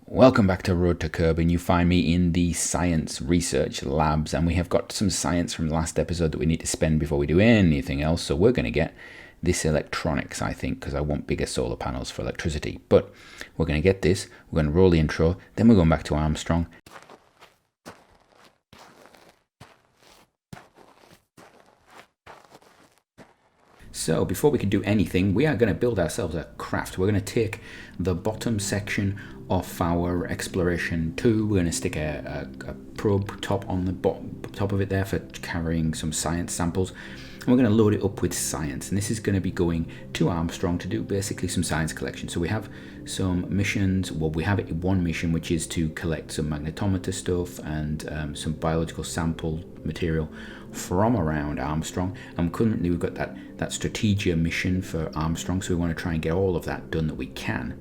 Welcome back to Road to Kerbin. You find me in the science research labs, and we have got some science from the last episode that we need to spend before we do anything else. So we're going to get this electronics, I think, because I want bigger solar panels for electricity. But we're going to get this, we're going to roll the intro, then we're going back to Armstrong. So before we can do anything, we are going to build ourselves a craft. We're going to take the bottom section of our exploration 2. We're going to stick a probe top on the top of it there for carrying some science samples. And we're going to load it up with science. And this is going to be going to Armstrong to do basically some science collection. So we have some missions. Well, we have one mission, which is to collect some magnetometer stuff and some biological sample material from around Armstrong. And currently we've got that Strategia mission for Armstrong, so we want to try and get all of that done that we can.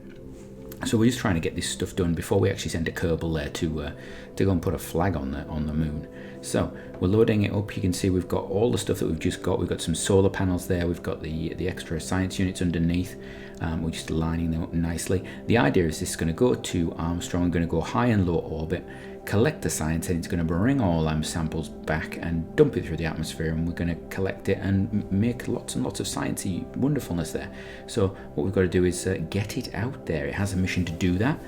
So we're just trying to get this stuff done before we actually send a Kerbal there to go and put a flag on the moon. So we're loading it up. You can see we've got all the stuff that we've just got. We've got some solar panels there. We've got the extra science units underneath. We're just lining them up nicely. The idea is this is going to go to Armstrong, going to go high and low orbit, collect the science, and it's going to bring all our samples back and dump it through the atmosphere, and we're going to collect it and make lots and lots of sciencey wonderfulness there. So what we've got to do is get it out there. It has a mission to do that.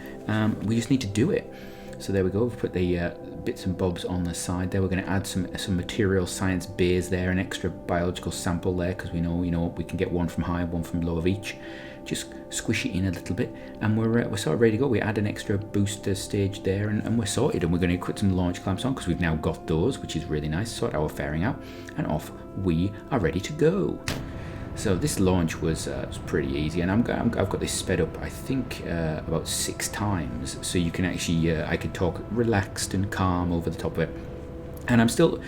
We just need to do it. So there we go. We've put the bits and bobs on the side there. We're going to add some material science bays there, an extra biological sample there, because we know we can get one from high, one from low of each. Just squish it in a little bit, and we're sort of ready to go. We add an extra booster stage there, and we're sorted. And we're going to put some launch clamps on because we've now got those, which is really nice. Sort our fairing out, and off we are ready to go. So this launch was pretty easy, and I've got this sped up, I think, about 6 times, so you can actually I can talk relaxed and calm over the top of it. And I'm still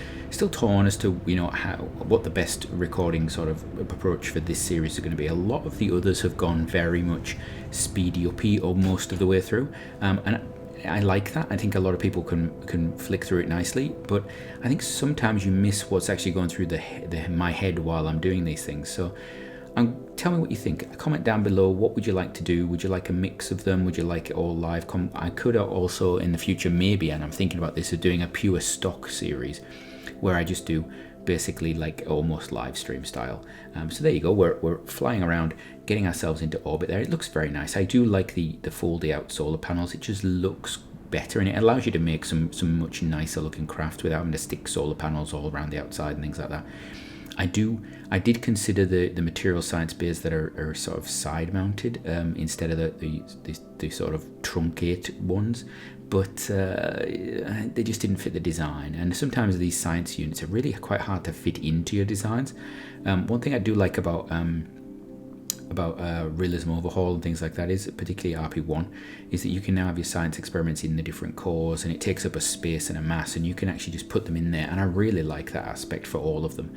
torn as to what the best recording sort of approach for this series is going to be. A lot of the others have gone very much speedy uppy or most of the way through, and I like that. I think a lot of people can flick through it nicely, but I think sometimes you miss what's actually going through my head while I'm doing these things. So tell me what you think. Comment down below. What would you like to do? Would you like a mix of them? Would you like it all live? I could also in the future maybe, and I'm thinking about this, of doing a pure stock series where I just do basically like almost live stream style. So there you go. We're flying around, getting ourselves into orbit there. It looks very nice. I do like the folded out solar panels. It just looks better, and it allows you to make some much nicer looking craft without having to stick solar panels all around the outside and things like that. I did consider the material science bays that are sort of side mounted instead of the sort of truncate ones, but they just didn't fit the design. And sometimes these science units are really quite hard to fit into your designs. One thing I do like about realism overhaul and things like that is, particularly RP1, is that you can now have your science experiments in the different cores, and it takes up a space and a mass, and you can actually just put them in there, and I really like that aspect for all of them.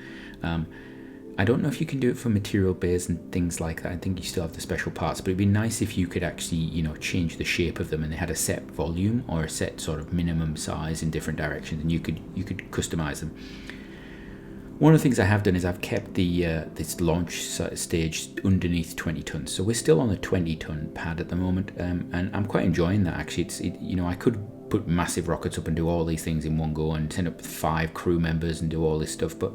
I don't know if you can do it for material bays and things like that. I think you still have the special parts, but it'd be nice if you could actually change the shape of them, and they had a set volume or a set sort of minimum size in different directions, and you could customize them. One of the things I have done is I've kept this launch stage underneath 20 tons. So we're still on the 20-ton pad at the moment, and I'm quite enjoying that actually. I could put massive rockets up and do all these things in one go and send up 5 crew members and do all this stuff, but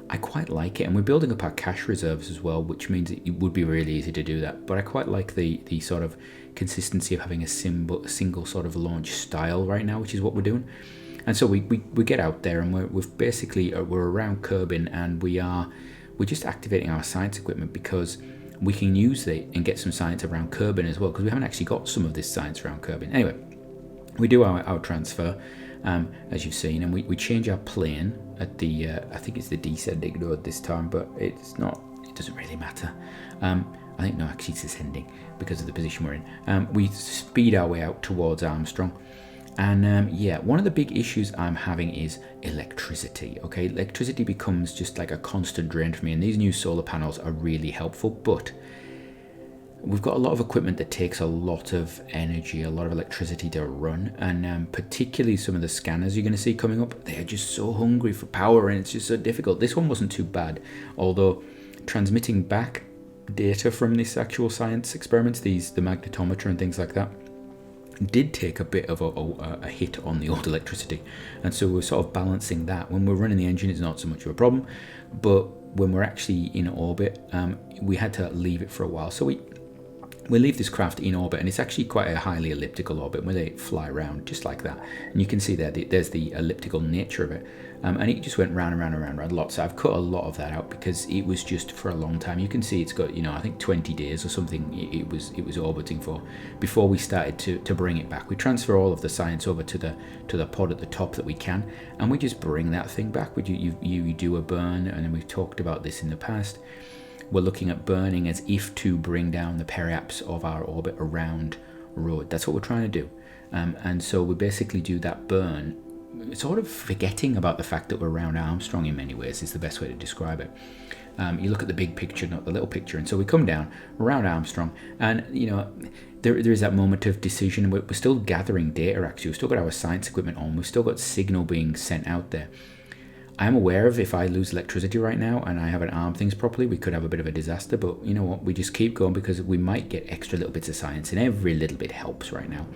I quite like it. And we're building up our cash reserves as well, which means it would be really easy to do that. But I quite like the sort of consistency of having a single sort of launch style right now, which is what we're doing. And so we get out there, and we're around Kerbin, and we're just activating our science equipment because we can use it and get some science around Kerbin as well, because we haven't actually got some of this science around Kerbin. Anyway, we do our transfer, as you've seen, and we change our plane at the I think it's the descending node this time, but it's not. It doesn't really matter. I think no, actually it's ascending because of the position we're in. We speed our way out towards Armstrong. And one of the big issues I'm having is electricity. Okay, electricity becomes just like a constant drain for me, and these new solar panels are really helpful, but we've got a lot of equipment that takes a lot of energy, a lot of electricity to run, and particularly some of the scanners you're going to see coming up, they're just so hungry for power, and it's just so difficult. This one wasn't too bad, although transmitting back data from this actual science experiments, the magnetometer and things like that, did take a bit of a hit on the old electricity, and so we're sort of balancing that. When we're running the engine, it's not so much of a problem, but when we're actually in orbit, we had to leave it for a while. So we leave this craft in orbit, and it's actually quite a highly elliptical orbit where they fly around just like that. And you can see there, there's the elliptical nature of it. And it just went round and round and round, round a lot. So I've cut a lot of that out because it was just for a long time. You can see it's got, I think 20 days or something it was orbiting for before we started to bring it back. We transfer all of the science over to the pod at the top that we can, and we just bring that thing back. You do a burn, and we've talked about this in the past. We're looking at burning as if to bring down the periaps of our orbit around Rhode. That's what we're trying to do. And so we basically do that burn, sort of forgetting about the fact that we're around Armstrong in many ways is the best way to describe it. You look at the big picture, not the little picture. And so we come down around Armstrong, and there is that moment of decision. We're still gathering data, actually. We've still got our science equipment on. We've still got signal being sent out there. I am aware of if I lose electricity right now and I haven't armed things properly, we could have a bit of a disaster, but you know what, we just keep going because we might get extra little bits of science, and every little bit helps right now.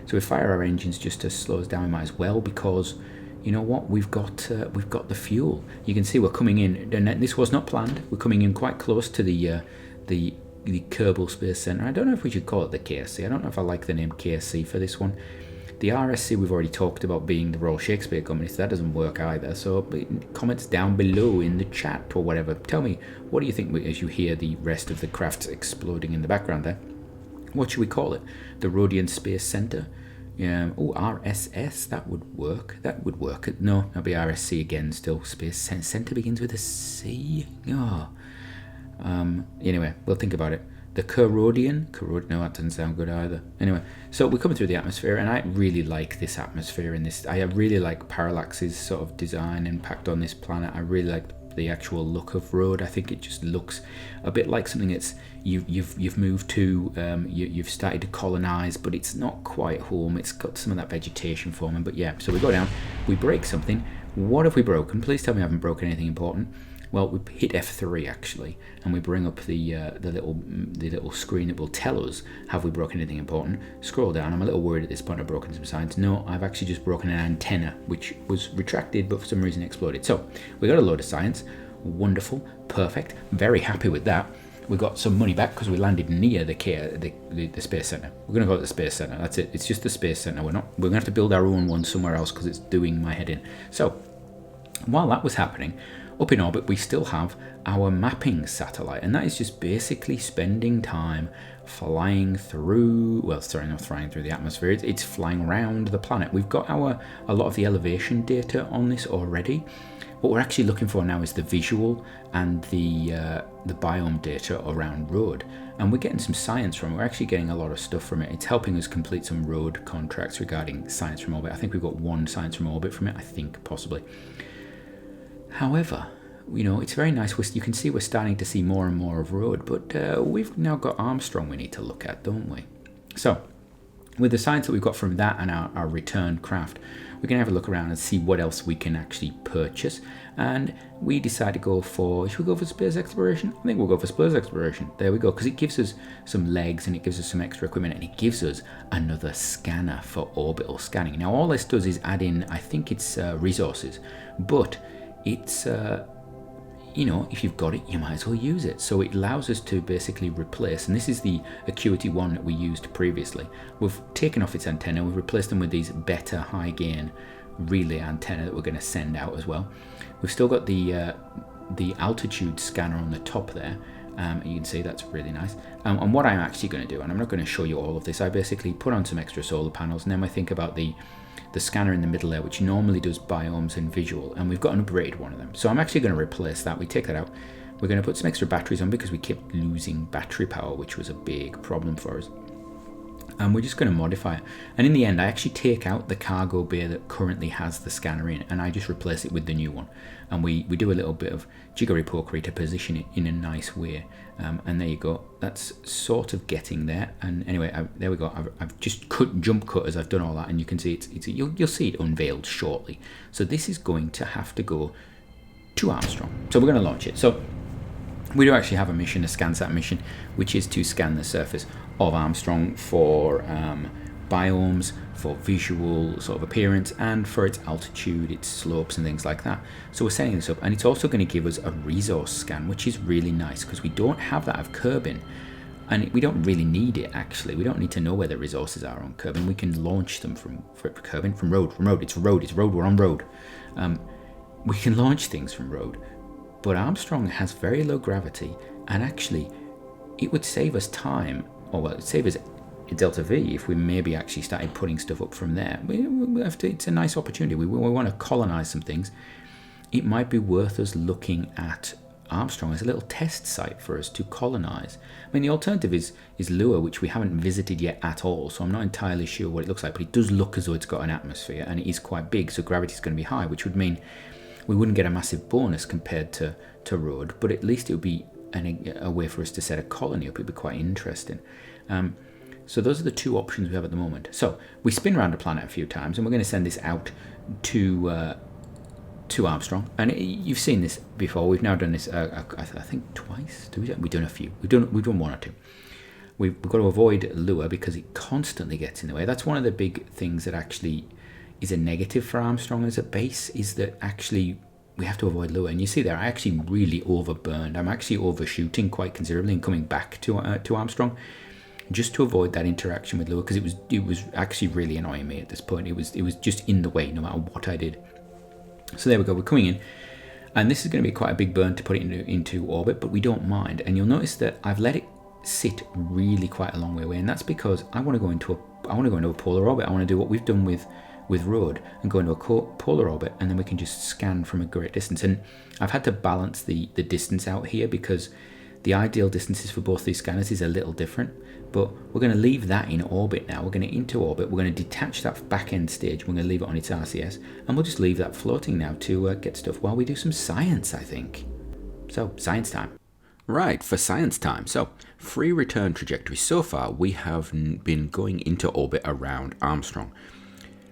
So we fire our engines just to slow us down. We might as well, because you know what, we've got the fuel. You can see we're coming in, and this was not planned. We're coming in quite close to the Kerbal Space Center. I don't know if we should call it the KSC. I don't know if I like the name KSC for this one. The RSC we've already talked about being the Royal Shakespeare Company, so that doesn't work either. So comments down below in the chat or whatever. Tell me, what do you think as you hear the rest of the crafts exploding in the background there? What should we call it? The Rhodian Space Center? RSS, that would work. That would work. No, that'd be RSC again still. Space Center begins with a C. Anyway, we'll think about it. The Kerodian, no, that doesn't sound good either. Anyway, so we're coming through the atmosphere, and I really like this atmosphere in this. I really like Parallax's sort of design impact on this planet. I really like the actual look of Rhode. I think it just looks a bit like something that's you've moved to, you've started to colonize, but it's not quite home. It's got some of that vegetation forming, but yeah. So we go down, we break something. What have we broken? Please tell me I haven't broken anything important. Well, we hit F3 actually, and we bring up the little screen that will tell us, have we broken anything important? Scroll down. I'm a little worried at this point I've broken some science. No, I've actually just broken an antenna, which was retracted, but for some reason exploded. So we got a load of science. Wonderful, perfect, very happy with that. We got some money back because we landed near the Space Center. We're going to call it the Space Center. That's it. It's just the Space Center. We're going to have to build our own one somewhere else because it's doing my head in. So while that was happening, up in orbit, we still have our mapping satellite, and that is just basically spending time flying through, well, sorry, not flying through the atmosphere, it's flying around the planet. We've got a lot of the elevation data on this already. What we're actually looking for now is the visual and the biome data around Rhode, and we're getting some science from it. We're actually getting a lot of stuff from it. It's helping us complete some Rhode contracts regarding science from orbit. I think we've got one science from orbit from it, I think, possibly. However, it's very nice. You can see we're starting to see more and more of Rhode, but we've now got Armstrong we need to look at, don't we? So, with the science that we've got from that and our return craft, we can have a look around and see what else we can actually purchase. And we decide to go for, should we go for space exploration? I think we'll go for space exploration. There we go, because it gives us some legs and it gives us some extra equipment, and it gives us another scanner for orbital scanning. Now, all this does is add in, I think it's resources, but it's, if you've got it, you might as well use it. So it allows us to basically replace, and this is the Acuity 1 that we used previously. We've taken off its antenna, we've replaced them with these better high gain relay antenna that we're going to send out as well. We've still got the altitude scanner on the top there. You can see that's really nice. And what I'm actually going to do, and I'm not going to show you all of this, I basically put on some extra solar panels, and then I think about the scanner in the middle there, which normally does biomes and visual, and we've got an upgraded one of them. So I'm actually going to replace that. We take that out. We're going to put some extra batteries on because we kept losing battery power, which was a big problem for us. And we're just going to modify it. And in the end, I actually take out the cargo bay that currently has the scanner in, and I just replace it with the new one. And we do a little bit of jiggery-pokery to position it in a nice way. And there you go. That's sort of getting there. And anyway, there we go. I've just jump cut as I've done all that, and you can see you'll see it unveiled shortly. So this is going to have to go to Armstrong. So we're going to launch it. So we do actually have a mission, a ScanSat mission, which is to scan the surface of Armstrong for biomes, for visual sort of appearance, and for its altitude, its slopes and things like that. So we're setting this up, and it's also going to give us a resource scan, which is really nice because we don't have that of Kerbin, and we don't really need it actually. We don't need to know where the resources are on Kerbin. We can launch them from Kerbin, from Rhode. It's Rhode, we're on Rhode. We can launch things from Rhode, but Armstrong has very low gravity, and actually it would save us time, or well, it would save us Delta V if we maybe actually started putting stuff up from there. We have to, it's a nice opportunity. We want to colonize some things. It might be worth us looking at Armstrong as a little test site for us to colonize. I mean, the alternative is Lua, which we haven't visited yet at all, so I'm not entirely sure what it looks like, but it does look as though it's got an atmosphere, and it is quite big, so gravity is going to be high, which would mean we wouldn't get a massive bonus compared to Rhode, but at least it would be a way for us to set a colony up. It would be quite interesting. So those are the two options we have at the moment. So we spin around the planet a few times, and we're going to send this out to Armstrong. And you've seen this before. We've now done this, I think, twice. We've done a few. We've done one or two. We've got to avoid Lua because it constantly gets in the way. That's one of the big things that actually is a negative for Armstrong as a base, is that actually we have to avoid Lua. And you see there, I actually really overburned. I'm actually overshooting quite considerably and coming back to Armstrong, just to avoid that interaction with Lua, because it was actually really annoying me at this point. It was just in the way no matter what I did. So there we go, we're coming in, and this is going to be quite a big burn to put it into orbit, but we don't mind. And you'll notice that I've let it sit really quite a long way away, and that's because I want to go into a polar orbit. I want to do what we've done with Rhode and go into a polar orbit, and then we can just scan from a great distance. And I've had to balance the distance out here because the ideal distances for both these scanners is a little different, but we're going to leave that in orbit now. We're going to into orbit, we're going to detach that back end stage, we're going to leave it on its RCS, and we'll just leave that floating now to get stuff while we do some science, I think. So, science time. Right, for science time. So, free return trajectory. So far, we have been going into orbit around Armstrong.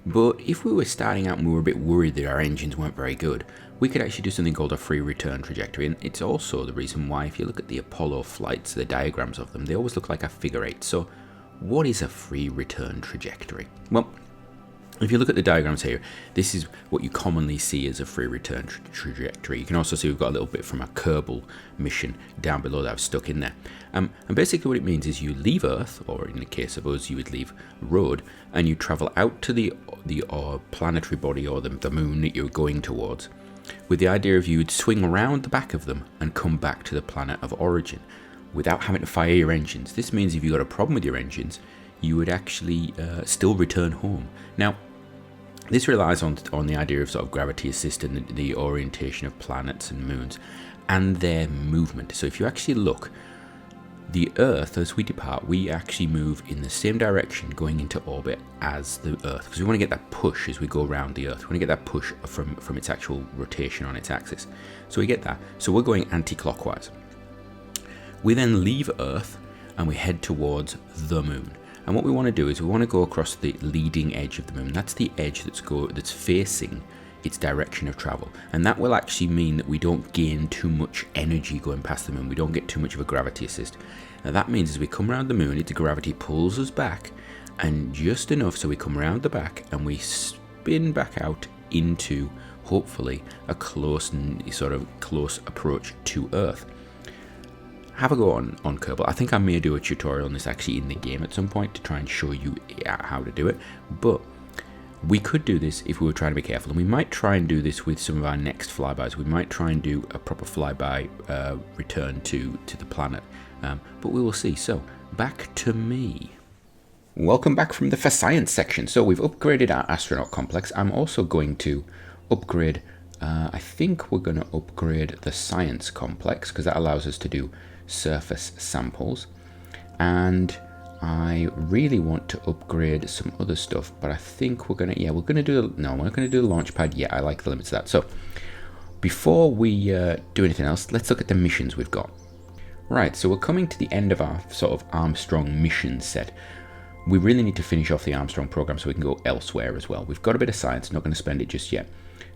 But if we were starting out and we were a bit worried that our engines weren't very good, we could actually do something called a free return trajectory. And it's also the reason why, if you look at the Apollo flights, the diagrams of them, they always look like a figure eight. So what is a free return trajectory? Well, if you look at the diagrams here, this is what you commonly see as a free return trajectory. You can also see we've got a little bit from a Kerbal mission down below that I've stuck in there. And basically what it means is you leave Earth, or in the case of us, you would leave Rhode, and you travel out to the planetary body or the moon that you're going towards, with the idea of you would swing around the back of them and come back to the planet of origin without having to fire your engines. This means if you got a problem with your engines, you would actually still return home. Now, this relies on the idea of sort of gravity assist and the orientation of planets and moons and their movement. So if you actually look, the Earth, as we depart, we actually move in the same direction going into orbit as the Earth, because we want to get that push as we go around the Earth. We want to get that push from its actual rotation on its axis. So we get that. So we're going anti-clockwise. We then leave Earth and we head towards the moon. And what we want to do is we want to go across the leading edge of the moon. That's the edge that's facing its direction of travel. And that will actually mean that we don't gain too much energy going past the moon. We don't get too much of a gravity assist. Now that means as we come around the moon, its gravity pulls us back, and just enough so we come around the back and we spin back out into, hopefully, a close approach to Earth. Have a go on Kerbal. I think I may do a tutorial on this actually in the game at some point to try and show you how to do it, but we could do this if we were trying to be careful, and we might try and do this with some of our next flybys. We might try and do a proper flyby return to the planet, but we will see. So back to me. Welcome back from the for science section. So we've upgraded our astronaut complex. I'm also going to upgrade, I think we're going to upgrade the science complex, because that allows us to do surface samples, and I really want to upgrade some other stuff, but I think we're going to do the launch pad. Yeah, I like the limits of that. So before we do anything else, let's look at the missions we've got. Right, so we're coming to the end of our sort of Armstrong mission set. We really need to finish off the Armstrong program so we can go elsewhere as well. We've got a bit of science, not going to spend it just yet.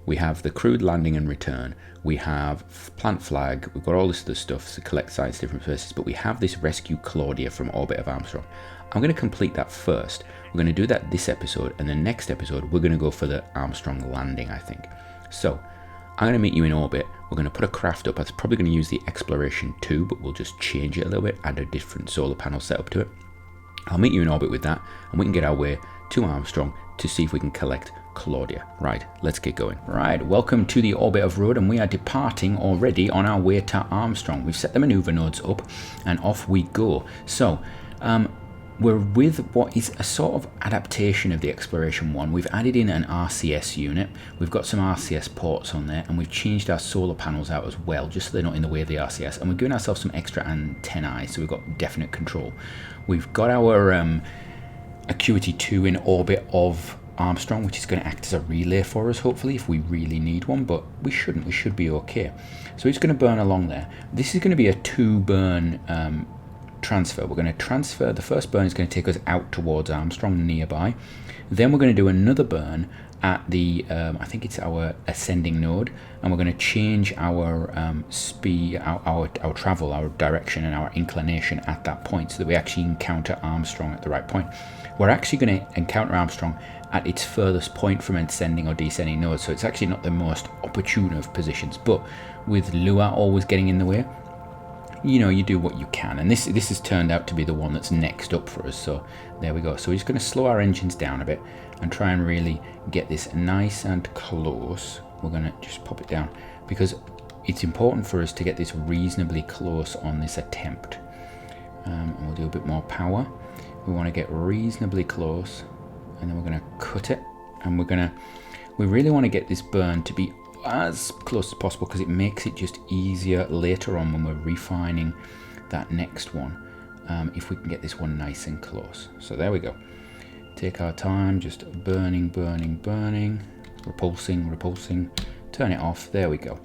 We have the crewed landing and return. We have plant flag. We've got all this other stuff to collect science different places, but we have this rescue Claudia from orbit of Armstrong. I'm going to complete that first. We're going to do that this episode, and the next episode we're going to go for the Armstrong landing, I think. So I'm going to meet you in orbit. We're going to put a craft up. That's probably going to use the Exploration 2, but we'll just change it a little bit, add a different solar panel setup to it. I'll meet you in orbit with that, and we can get our way to Armstrong to see if we can collect Claudia. Right, let's get going. Right, welcome to the orbit of Rhode, and we are departing already on our way to Armstrong. We've set the maneuver nodes up, and off we go. So, we're with what is a sort of adaptation of the Exploration 1. We've added in an RCS unit, we've got some RCS ports on there, and we've changed our solar panels out as well, just so they're not in the way of the RCS, and we've given ourselves some extra antennae, so we've got definite control. We've got our Acuity 2 in orbit of Armstrong, which is going to act as a relay for us, hopefully, if we really need one, but we shouldn't. We should be okay. So it's going to burn along there. This is going to be a 2-burn transfer. We're going to transfer, the first burn is going to take us out towards Armstrong nearby. Then we're going to do another burn at the, I think it's our ascending node, and we're going to change our speed, our travel, our direction and our inclination at that point so that we actually encounter Armstrong at the right point. We're actually going to encounter Armstrong at its furthest point from ascending or descending node, so it's actually not the most opportune of positions, but with Lua always getting in the way, you know, you do what you can, and this has turned out to be the one that's next up for us, so there we go. So we're just going to slow our engines down a bit and try and really get this nice and close. We're going to just pop it down because it's important for us to get this reasonably close on this attempt, and we'll do a bit more power. We want to get reasonably close, and then we're going to cut it, and we really want to get this burn to be as close as possible because it makes it just easier later on when we're refining that next one, if we can get this one nice and close. So there we go. Take our time, just burning, repulsing, turn it off. There we go.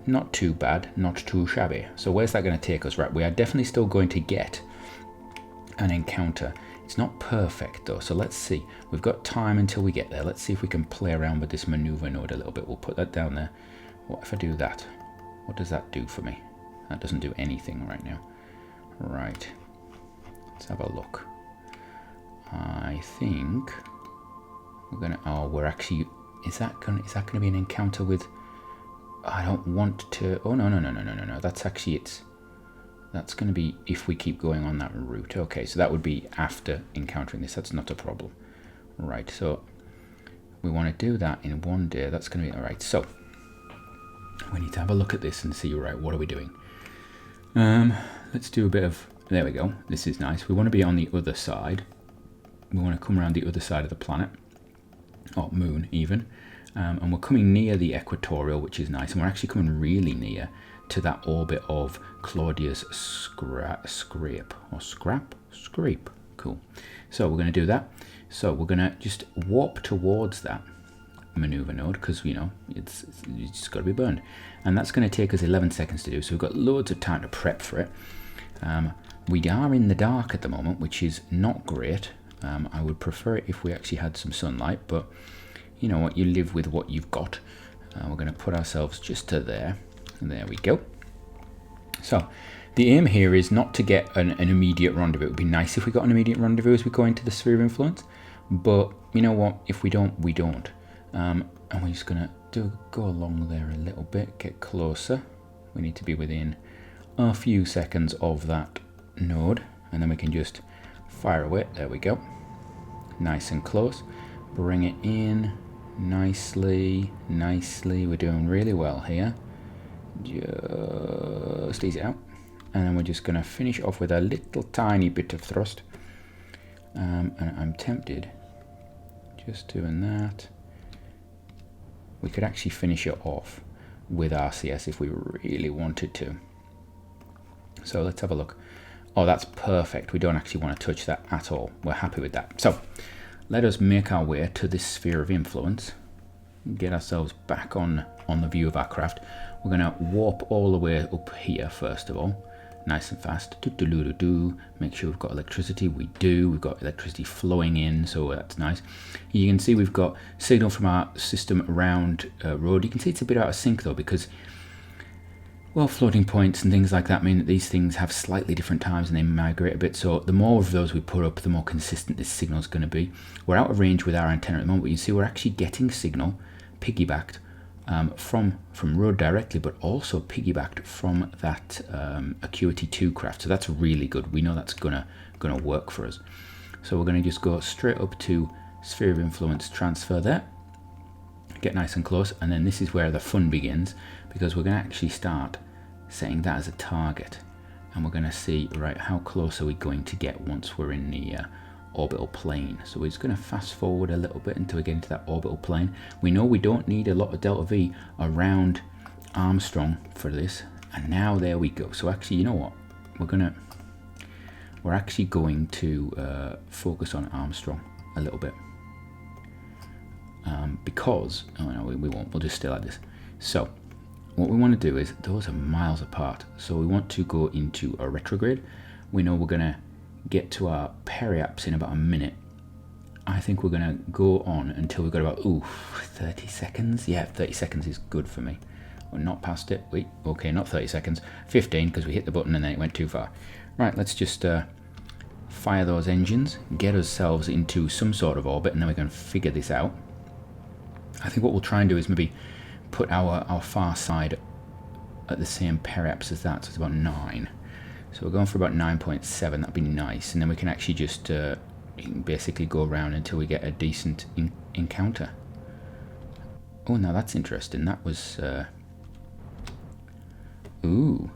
Not too bad, not too shabby. So where's that going to take us? Right, we are definitely still going to get an encounter. It's not perfect though, so let's see. We've got time until we get there. Let's see if we can play around with this maneuver node a little bit. We'll put that down there. What if I do that? What does that do for me? That doesn't do anything right now. Right, let's have a look. I think we're gonna, oh, we're actually, is that gonna be an encounter with, I don't want to, oh no, that's actually, that's going to be if we keep going on that route. Okay, so that would be after encountering this. That's not a problem. Right, so we want to do that in one day. That's going to be all right. So we need to have a look at this and see, right, what are we doing? Let's do a bit of, there we go. This is nice. We want to be on the other side. We want to come around the other side of the planet, or moon even. And we're coming near the equatorial, which is nice. And we're actually coming really near to that orbit of Claudia's scrape. Cool. So we're going to do that. So we're going to just warp towards that maneuver node because, you know, it's just got to be burned. And that's going to take us 11 seconds to do. So we've got loads of time to prep for it. We are in the dark at the moment, which is not great. I would prefer it if we actually had some sunlight, but you know what, you live with what you've got. We're going to put ourselves just to there. And there we go. So the aim here is not to get an immediate rendezvous. It would be nice if we got an immediate rendezvous as we go into the sphere of influence, but you know what, if we don't, we don't. And we're just going to go along there a little bit, get closer. We need to be within a few seconds of that node, and then we can just fire away. There we go. Nice and close. Bring it in nicely. We're doing really well here. Just ease it out, and then we're just going to finish off with a little tiny bit of thrust, and I'm tempted just doing that. We could actually finish it off with RCS if we really wanted to. So let's have a look. Oh, that's perfect. We don't actually want to touch that at all. We're happy with that. So let us make our way to this sphere of influence, get ourselves back on the view of our craft. We're going to warp all the way up here first of all, nice and fast. Make sure we've got electricity. We do. We've got electricity flowing in, so that's nice. You can see we've got signal from our system around Rhode. You can see it's a bit out of sync though, because Well, floating points and things like that mean that these things have slightly different times and they migrate a bit. So the more of those we put up, the more consistent this signal is going to be. We're out of range with our antenna at the moment, but you see we're actually getting signal piggybacked from Rhode directly, but also piggybacked from that Acuity 2 craft. So that's really good. We know that's gonna work for us. So we're going to just go straight up to sphere of influence transfer there. Get nice and close, and then this is where the fun begins, because we're going to actually start setting that as a target, and we're going to see, right, how close are we going to get once we're in the orbital plane. So we're just going to fast forward a little bit until we get into that orbital plane. We know we don't need a lot of delta V around Armstrong for this, and now there we go. So actually, you know what, we're actually going to focus on Armstrong a little bit, because, oh no, we won't, we'll just stay like this. So what we want to do is, those are miles apart, so we want to go into a retrograde. We know we're going to get to our periaps in about a minute. I think we're going to go on until we've got about 30 seconds. Yeah, 30 seconds is good for me. We're not past it. Wait, okay, not 30 seconds, 15, because we hit the button and then it went too far. Right, let's just fire those engines, get ourselves into some sort of orbit, and then we can figure this out. I think what we'll try and do is maybe put our far side at the same periaps as that, so it's about 9. So we're going for about 9.7, that'd be nice, and then we can actually just basically go around until we get a decent encounter. Oh, now that's interesting. That was ooh,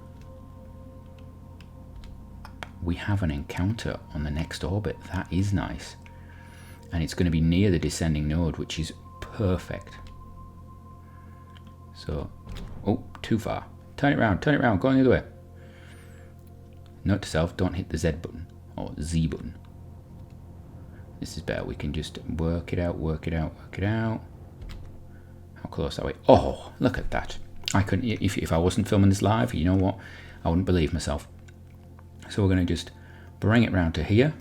we have an encounter on the next orbit. That is nice, and it's going to be near the descending node, which is perfect. So, oh, too far. Turn it around, going the other way. Note to self, don't hit the Z button, or Z button. This is better, we can just work it out. How close are we? Oh, look at that. I couldn't, if I wasn't filming this live, you know what? I wouldn't believe myself. So we're going to just bring it round to here,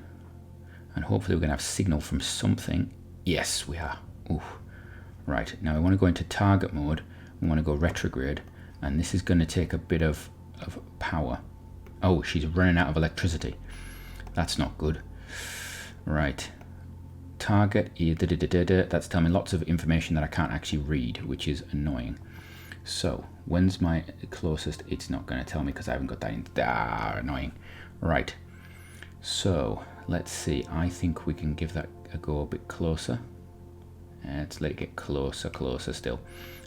and hopefully we're going to have signal from something. Yes, we are. Ooh. Right, now we want to go into target mode. We want to go retrograde, and this is going to take a bit of power. Oh, she's running out of electricity. That's not good. Right. Target, that's telling me lots of information that I can't actually read, which is annoying. So, when's my closest? It's not going to tell me because I haven't got that in. Annoying. Right. So, let's see. I think we can give that a go a bit closer. Let's let it get closer still.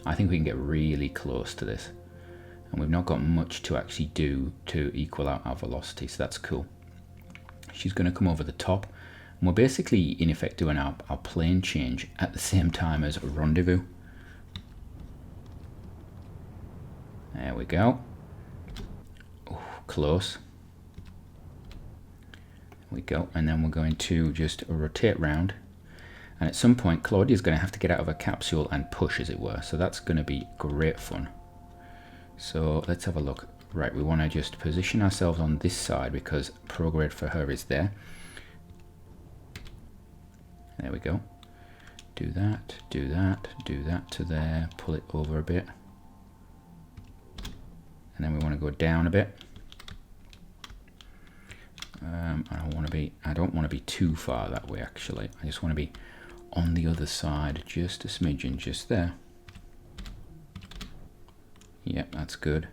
I think we can get really close to this. And we've not got much to actually do to equal out our velocity, so that's cool. She's going to come over the top. And we're basically, in effect, doing our plane change at the same time as rendezvous. There we go. Ooh, close. There we go. And then we're going to just rotate round. And at some point, Claudia's going to have to get out of her capsule and push, as it were. So that's going to be great fun. So let's have a look. Right, we want to just position ourselves on this side because prograde for her is there. There we go. Do that to there. Pull it over a bit. And then we want to go down a bit. I don't want to be too far that way, actually. I just want to be on the other side, just a smidgen, just there. Yep, that's good.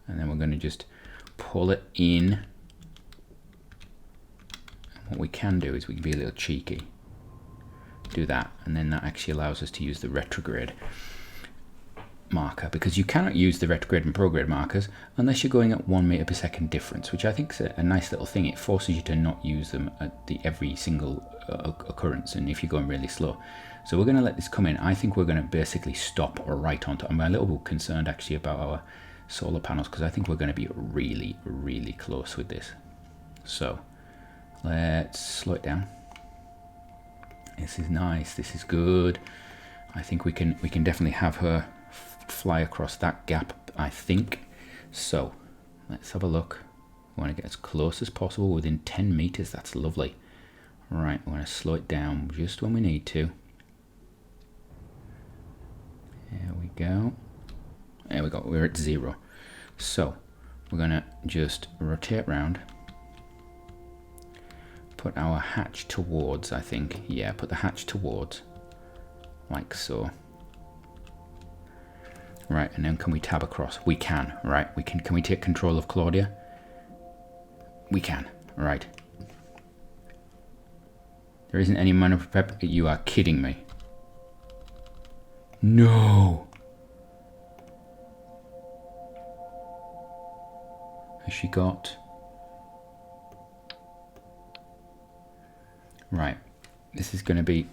And then we're going to just pull it in. And what we can do is we can be a little cheeky. Do that, and then that actually allows us to use the retrograde marker, because you cannot use the retrograde and prograde markers unless you're going at 1 meter per second difference, which I think is a nice little thing. It forces you to not use them at every single occurrence, and if you're going really slow. So we're going to let this come in. I think we're going to basically stop right on top. I'm a little bit concerned actually about our solar panels, because I think we're going to be really close with this. So let's slow it down. This is nice, this is good. I think we can definitely have her fly across that gap, I think. So let's have a look. We want to get as close as possible, within 10 meters. That's lovely. Right, we want to slow it down just when we need to. There we go. There we go, we're at 0. So we're going to just rotate round. Put our hatch towards, I think. Yeah, put the hatch towards. Like so. Right, and then can we tab across? We can, right? We can we take control of Claudia? We can, right. There isn't any mana prep. You are kidding me. No. Has she got? Right. This is going to be.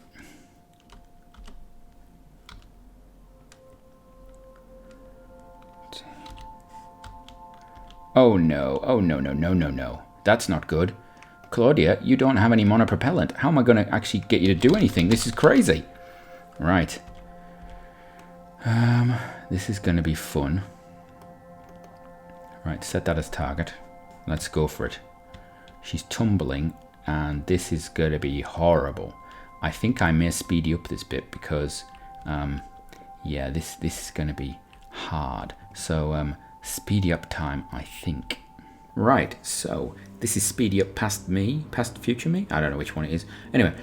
Oh no. Oh no, no, no, no, no. That's not good. Claudia, you don't have any monopropellant. How am I going to actually get you to do anything? This is crazy. Right. This is going to be fun. Right, set that as target. Let's go for it. She's tumbling, and this is going to be horrible. I think I may speed you up this bit because, yeah, this is going to be hard. So, speedy up time, I think. Right, so this is speedy up past me, past future me. I don't know which one it is. Anyway,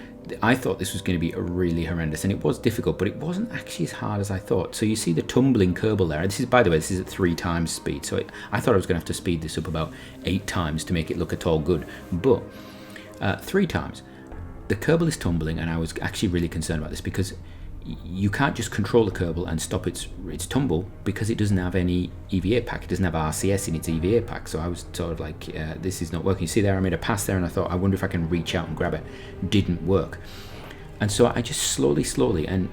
I thought this was going to be really horrendous, and it was difficult, but it wasn't actually as hard as I thought. So you see the tumbling Kerbal there. This is, by the way, this is at 3 times speed. So I thought I was going to have to speed this up about 8 times to make it look at all good. But 3 times. The Kerbal is tumbling, and I was actually really concerned about this because you can't just control the Kerbal and stop its tumble because it doesn't have any EVA pack. It doesn't have RCS in its EVA pack. So I was sort of like, this is not working. You see there, I made a pass there and I thought, I wonder if I can reach out and grab it. Didn't work. And so I just slowly, and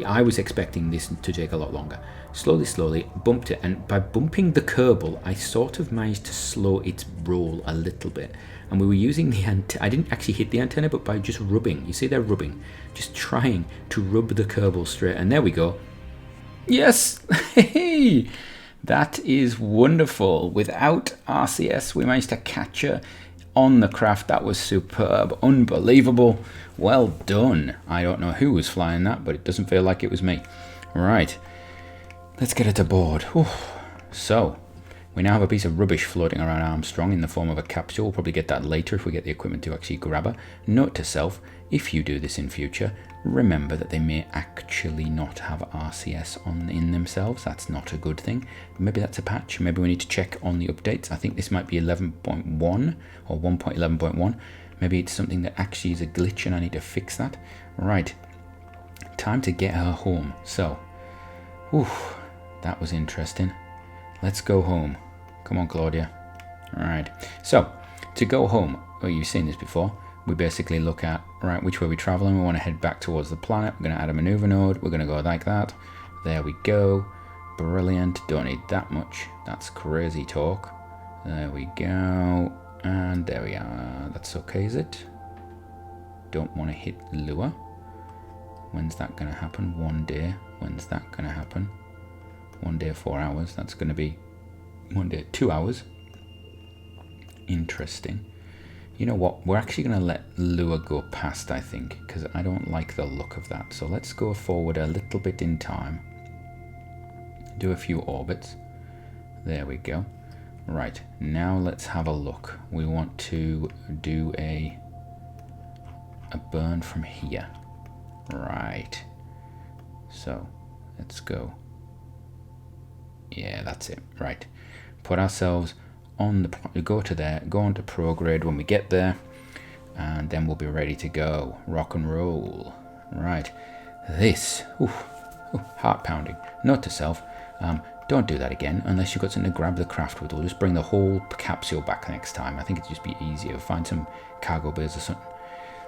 I was expecting this to take a lot longer. Slowly bumped it. And by bumping the Kerbal, I sort of managed to slow its roll a little bit. And we were using the antenna. I didn't actually hit the antenna, but by just rubbing. You see they're rubbing. Just trying to rub the Kerbal straight. And there we go. Yes! Hey! That is wonderful. Without RCS, we managed to catch her on the craft. That was superb. Unbelievable. Well done. I don't know who was flying that, but it doesn't feel like it was me. Right. Let's get it aboard. Whew. So, we now have a piece of rubbish floating around Armstrong in the form of a capsule. We'll probably get that later if we get the equipment to actually grab her. Note to self, if you do this in future, remember that they may actually not have RCS in themselves. That's not a good thing. Maybe that's a patch. Maybe we need to check on the updates. I think this might be 11.1 or 1.11.1. Maybe it's something that actually is a glitch and I need to fix that. Right. Time to get her home. So, whew, that was interesting. Let's go home. Come on, Claudia. All right. So, to go home, well, you've seen this before. We basically look at, right, which way we're traveling. We want to head back towards the planet. We're going to add a maneuver node. We're going to go like that. There we go. Brilliant. Don't need that much. That's crazy talk. There we go. And there we are. That's okay, is it? Don't want to hit lure. When's that going to happen? 1 day. When's that going to happen? 1 day, 4 hours. That's going to be 1 day, 2 hours. Interesting. You know what? We're actually going to let lure go past, I think, because I don't like the look of that. So let's go forward a little bit in time. Do a few orbits. There we go. Right, now let's have a look. We want to do a burn from here. Right. So, let's go. Yeah, that's it. Right. Put ourselves on the, go to there, go on to prograde when we get there, and then we'll be ready to go. Rock and roll. Right. This, heart pounding. Note to self, don't do that again unless you've got something to grab the craft with. We'll just bring the whole capsule back next time. I think it'd just be easier. Find some cargo bays or something.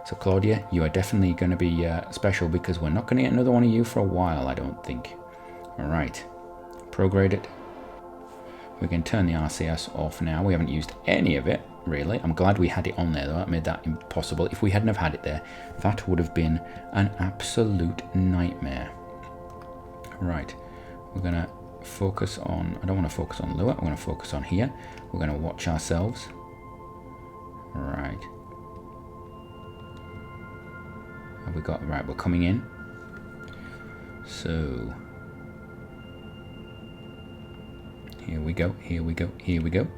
So Claudia, you are definitely going to be special because we're not going to get another one of you for a while, I don't think. Alright. Prograde it. We can turn the RCS off now. We haven't used any of it, really. I'm glad we had it on there, though. That made that impossible. If we hadn't have had it there, that would have been an absolute nightmare. Right. We're going to focus on... I don't want to focus on lure. I'm going to focus on here. We're going to watch ourselves. Right. Have we got... Right, we're coming in. So... Here we go, here we go, here we go.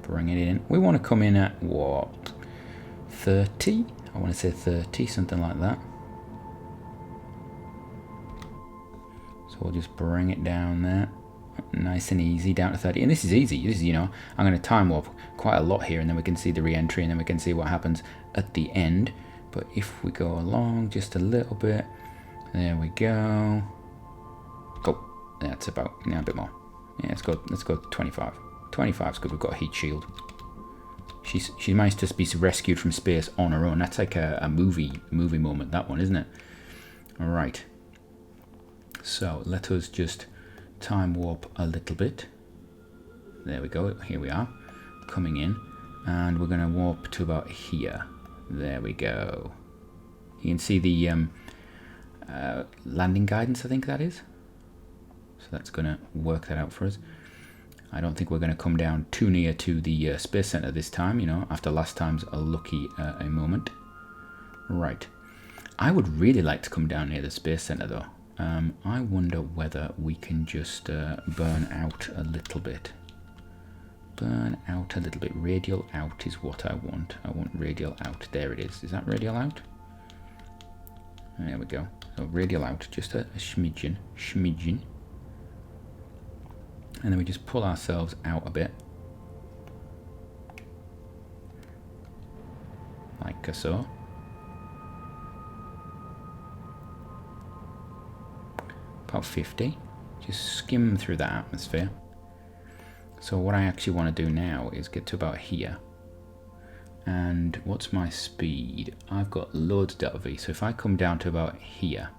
Bring it in. We want to come in at what? 30? I want to say 30, something like that. So we'll just bring it down there. Nice and easy, down to 30. And this is easy. This is, you know, I'm going to time warp quite a lot here, and then we can see the re-entry, and then we can see what happens at the end. But if we go along just a little bit, there we go. Oh, that's about, yeah, a bit more. Yeah, let's go 25. 25 is good. We've got a heat shield. She managed to be rescued from space on her own. That's like a movie moment, that one, isn't it? All right. So let us just time warp a little bit. There we go. Here we are, coming in, and we're going to warp to about here. There we go. You can see the landing guidance, I think that is. So that's going to work that out for us. I don't think we're going to come down too near to the Space Center this time, you know, after last time's a lucky a moment. Right. I would really like to come down near the Space Center, though. I wonder whether we can just burn out a little bit. Burn out a little bit. Radial out is what I want. I want radial out. There it is. Is that radial out? There we go. So radial out, just a smidgen. And then we just pull ourselves out a bit. Like so. About 50. Just skim through that atmosphere. So what I actually want to do now is get to about here. And what's my speed? I've got loads of delta V. So if I come down to about here,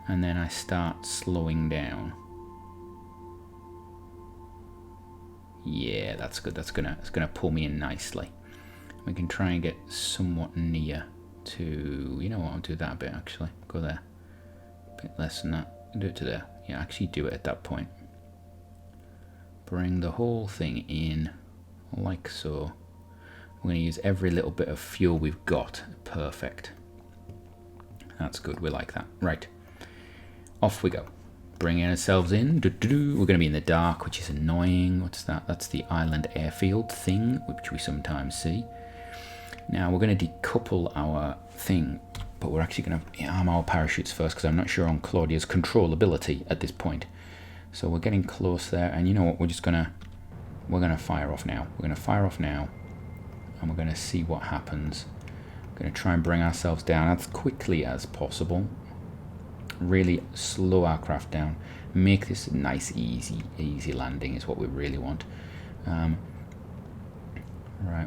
and then I start slowing down. Yeah, that's good. It's gonna pull me in nicely. We can try and get somewhat near to, you know what, I'll do that a bit actually. Go there. A bit less than that. Do it to there. Yeah, actually do it at that point. Bring the whole thing in like so. We're going to use every little bit of fuel we've got. Perfect. That's good. We like that. Right. Off we go. Bringing ourselves in. We're going to be in the dark, which is annoying. What's that? That's the island airfield thing, which we sometimes see. Now we're going to decouple our thing, but we're actually going to arm our parachutes first because I'm not sure on Claudia's controllability at this point. So we're getting close there, and you know what? We're going to fire off now. We're going to fire off now, and we're going to see what happens. We're going to try and bring ourselves down as quickly as possible. Really slow our craft down. Make this a nice, easy landing is what we really want. Right,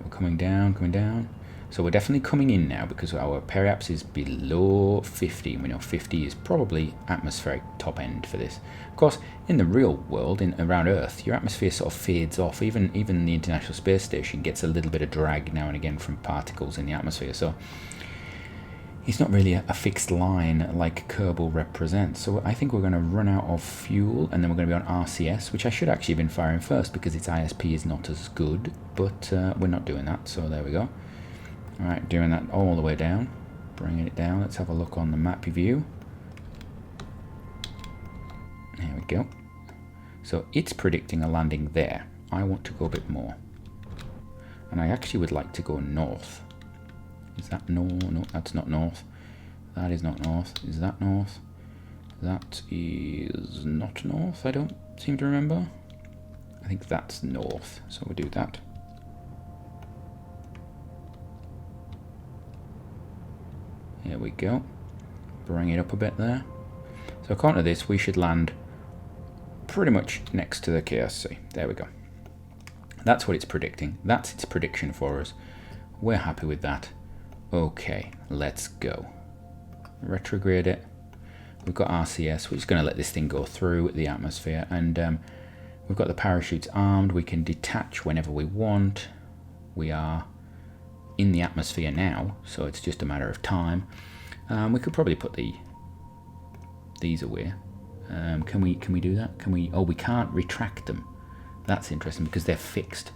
we're coming down. So we're definitely coming in now because our periaps is below 50. We know 50 is probably atmospheric top end for this. Of course, in the real world, around Earth, your atmosphere sort of fades off. Even the International Space Station gets a little bit of drag now and again from particles in the atmosphere. So it's not really a fixed line like Kerbal represents. So I think we're going to run out of fuel, and then we're going to be on RCS, which I should actually have been firing first because its ISP is not as good, but we're not doing that, so there we go. Alright, doing that all the way down, bringing it down. Let's have a look on the map view. There we go. So it's predicting a landing there. I want to go a bit more. And I actually would like to go north. Is that no, that's not north. That is not north. Is that north? That is not north, I don't seem to remember. I think that's north, so we'll do that. Here we go. Bring it up a bit there. So according to this, we should land pretty much next to the KSC. There we go. That's what it's predicting. That's its prediction for us. We're happy with that. Okay, let's go. Retrograde it. We've got RCS, which is going to let this thing go through the atmosphere, and we've got the parachutes armed. We can detach whenever we want. We are in the atmosphere now, so it's just a matter of time. We could probably put these away. Can we do that? Can we? Oh, we can't retract them. That's interesting because they're fixed.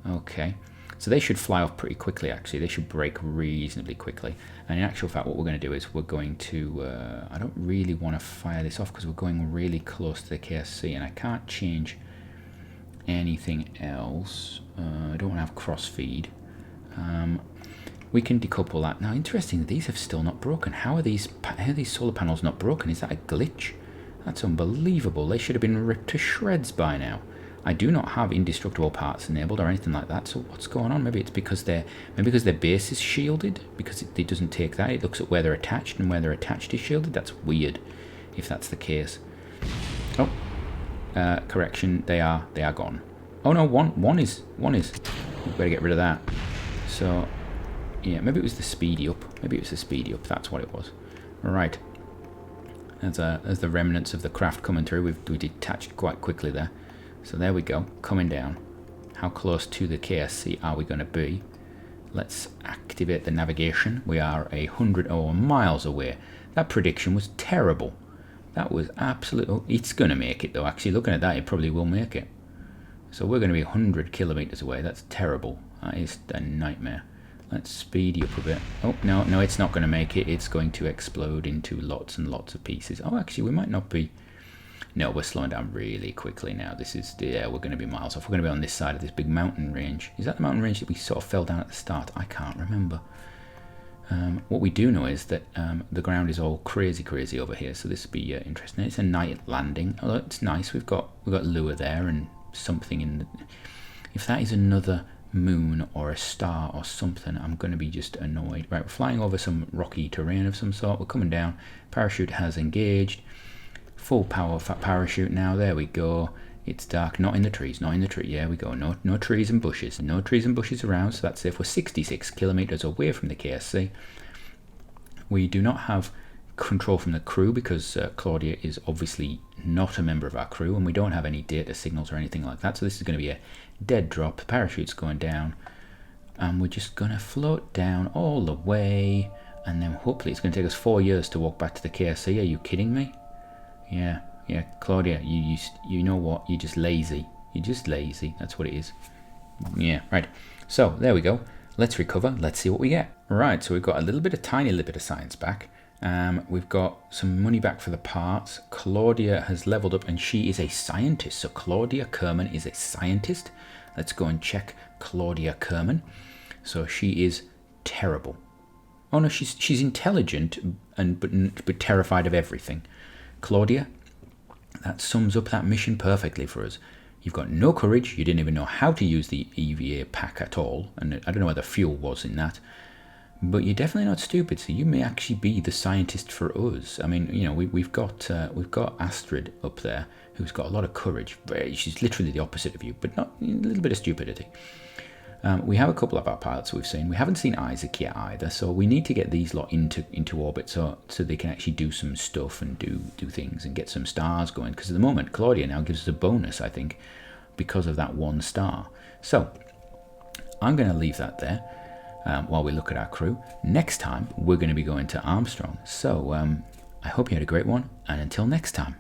Okay. So they should fly off pretty quickly, actually. They should break reasonably quickly. And in actual fact, what we're going to do is we're going to... I don't really want to fire this off because we're going really close to the KSC, and I can't change anything else. I don't want to have cross-feed. We can decouple that. Now, interesting, these have still not broken. How are these solar panels not broken? Is that a glitch? That's unbelievable. They should have been ripped to shreds by now. I do not have indestructible parts enabled or anything like that, so what's going on? Maybe it's because their base is shielded, because it doesn't take that. It looks at where they're attached, and where they're attached is shielded. That's weird, if that's the case. Oh, correction, they are gone. Oh no, one is. We better get rid of that. So, yeah, maybe it was the speedy up. That's what it was. Right. As the remnants of the craft coming through, we detached quite quickly there. So there we go, coming down. How close to the KSC are we going to be? Let's activate the navigation. We are 100 miles away. That prediction was terrible. That was absolute. Oh, it's going to make it though. Actually, looking at that, it probably will make it. So we're going to be 100 kilometers away. That's terrible. That is a nightmare. Let's speed you up a bit. Oh, no, it's not going to make it. It's going to explode into lots and lots of pieces. Oh, actually, we might not be. No, we're slowing down really quickly now. This is, yeah, we're going to be miles off. We're going to be on this side of this big mountain range. Is that the mountain range that we sort of fell down at the start? I can't remember. What we do know is that the ground is all crazy over here, so this will be interesting. It's a night landing. Oh, it's nice. We've got lure there and something in the... If that is another moon or a star or something, I'm going to be just annoyed. Right, we're flying over some rocky terrain of some sort. We're coming down. Parachute has engaged. Full power parachute now. There we go. It's dark. Not in the trees. Yeah, we go. No trees and bushes. No trees and bushes around. So that's if we're 66 kilometers away from the KSC. We do not have control from the crew because Claudia is obviously not a member of our crew, and we don't have any data signals or anything like that. So this is going to be a dead drop. The parachute's going down, and we're just going to float down all the way, and then hopefully it's going to take us 4 years to walk back to the KSC. Are you kidding me? Yeah, Claudia, you know what? You're just lazy. That's what it is. Yeah, right. So there we go. Let's recover. Let's see what we get. Right, so we've got tiny little bit of science back. We've got some money back for the parts. Claudia has leveled up, and she is a scientist. So Claudia Kerbin is a scientist. Let's go and check Claudia Kerbin. So she is terrible. Oh no, she's intelligent but terrified of everything. Claudia, that sums up that mission perfectly for us. You've got no courage. You didn't even know how to use the EVA pack at all, and I don't know where the fuel was in that. But you're definitely not stupid, so you may actually be the scientist for us. I mean, you know, we've got Astrid up there, who's got a lot of courage. She's literally the opposite of you, but not a little bit of stupidity. We have a couple of our pilots we've seen. We haven't seen Isaac yet either, so we need to get these lot into orbit so they can actually do some stuff and do things and get some stars going. Because at the moment, Claudia now gives us a bonus, I think, because of that 1 star. So I'm going to leave that there. While we look at our crew. Next time, we're going to be going to Armstrong. So I hope you had a great one, and until next time.